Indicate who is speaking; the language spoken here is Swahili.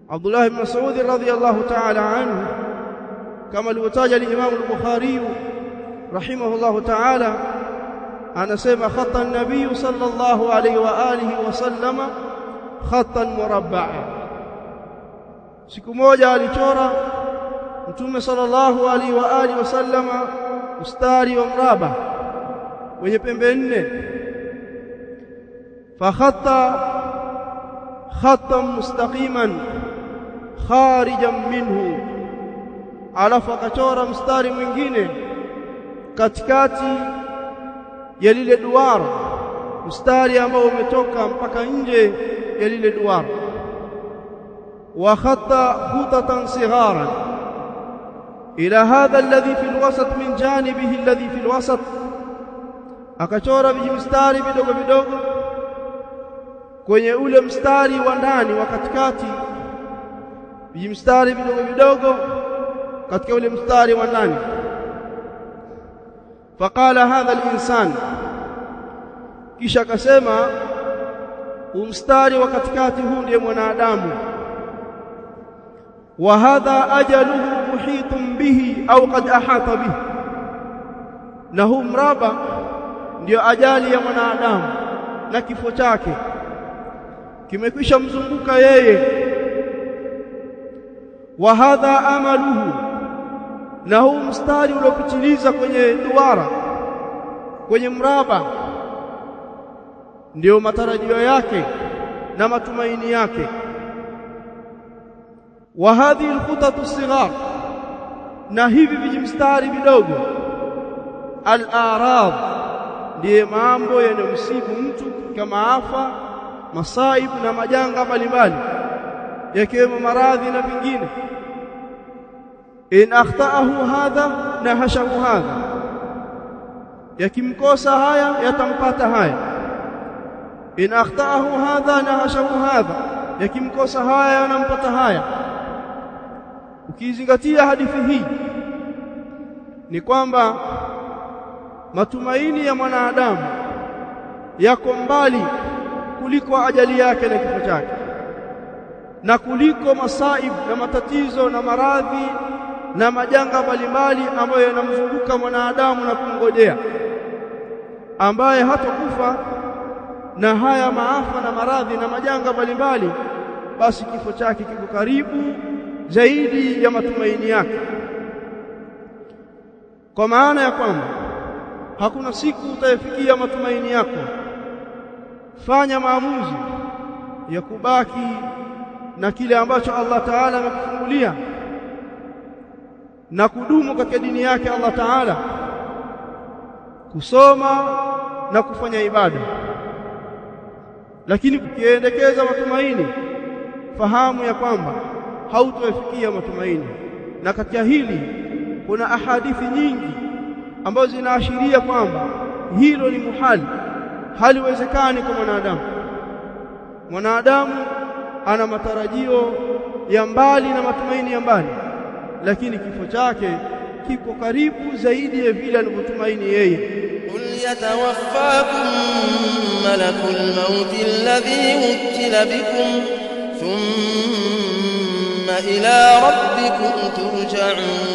Speaker 1: Abdullah ibn Mas'ud radhiyallahu ta'ala anhu, kama alivyotaja al-Imam al-Bukhari rahimahullahu ta'ala, anasema khata an-nabiy sallallahu alayhi wa alihi wa sallama khatan murabba'a. Siku moja alichora Mtume sallallahu alayhi wa alihi wa sallama mstari wa mraba wenye pembe nne. Fa khatam mustaqiman kharijan minhu, alafu akachora mstari mwingine katikati ya lile duara, mstari ambao umetoka mpaka nje ya lile duara. Wa khatta khutatan sigharan ila hadha alladhi fi alwasat min janibihi alladhi fi alwasat, akachora vijimstari vidogo vidogo kwenye ule mstari wa ndani wa katikati, vijimstari vidogo vidogo katika ule mstari wa ndani. Faqala hadha al-insan, kisha akasema mstari wa katikati huu ndiye mwanadamu. Wa hadha ajaluhu muhitun bihi au qad ahata bihi, na huu mraba ndio ajali ya mwanadamu na kifo chake kimekwisha mzunguka yeye. Wa hadha amaluhu, na huu mstari uliopitiliza kwenye duara, kwenye mraba, ndio matarajio yake na matumaini yake. Wa hadhihi alkhutatu sighar, na hivi vijimstari vidogo, al-a'rad, ndiye mambo yanayomsibu mtu kama maafa, masaibu na majanga mbalimbali, yakiwemo maradhi na vingine. In akhtaahu hadha nahashahu hadha, yakimkosa haya yatampata haya. In akhtaahu hadha nahashahu hadha, yakimkosa haya yanampata haya. Ukizingatia hadithi hii ni kwamba matumaini ya mwanadamu yako mbali kuliko ajali yake na kifo chake, na kuliko masaibu na matatizo na maradhi na majanga mbalimbali ambayo yanamzunguka mwanadamu na kumngojea, ambaye hatakufa na haya maafa na maradhi na majanga mbalimbali, basi kifo chake kiko karibu zaidi ya matumaini yake. Kwa maana ya kwamba hakuna siku utayafikia matumaini yako. Fanya maamuzi ya kubaki na kile ambacho Allah Ta'ala amekufungulia na kudumu katika dini yake Allah Ta'ala, kusoma na kufanya ibada. Lakini ukiendekeza matumaini, fahamu ya kwamba hautofikia matumaini. Na katika hili kuna ahadithi nyingi ambazo zinaashiria kwamba hilo ni muhali, haliwezekani kwa mwanadamu. Mwanadamu ana matarajio ya mbali na matumaini ya mbali, lakini kifo chake kiko karibu zaidi ya vile anavyotumaini yeye.
Speaker 2: Qul yatawaffakum malakul mauti alladhi wukila bikum thumma ila rabbikum turja'un.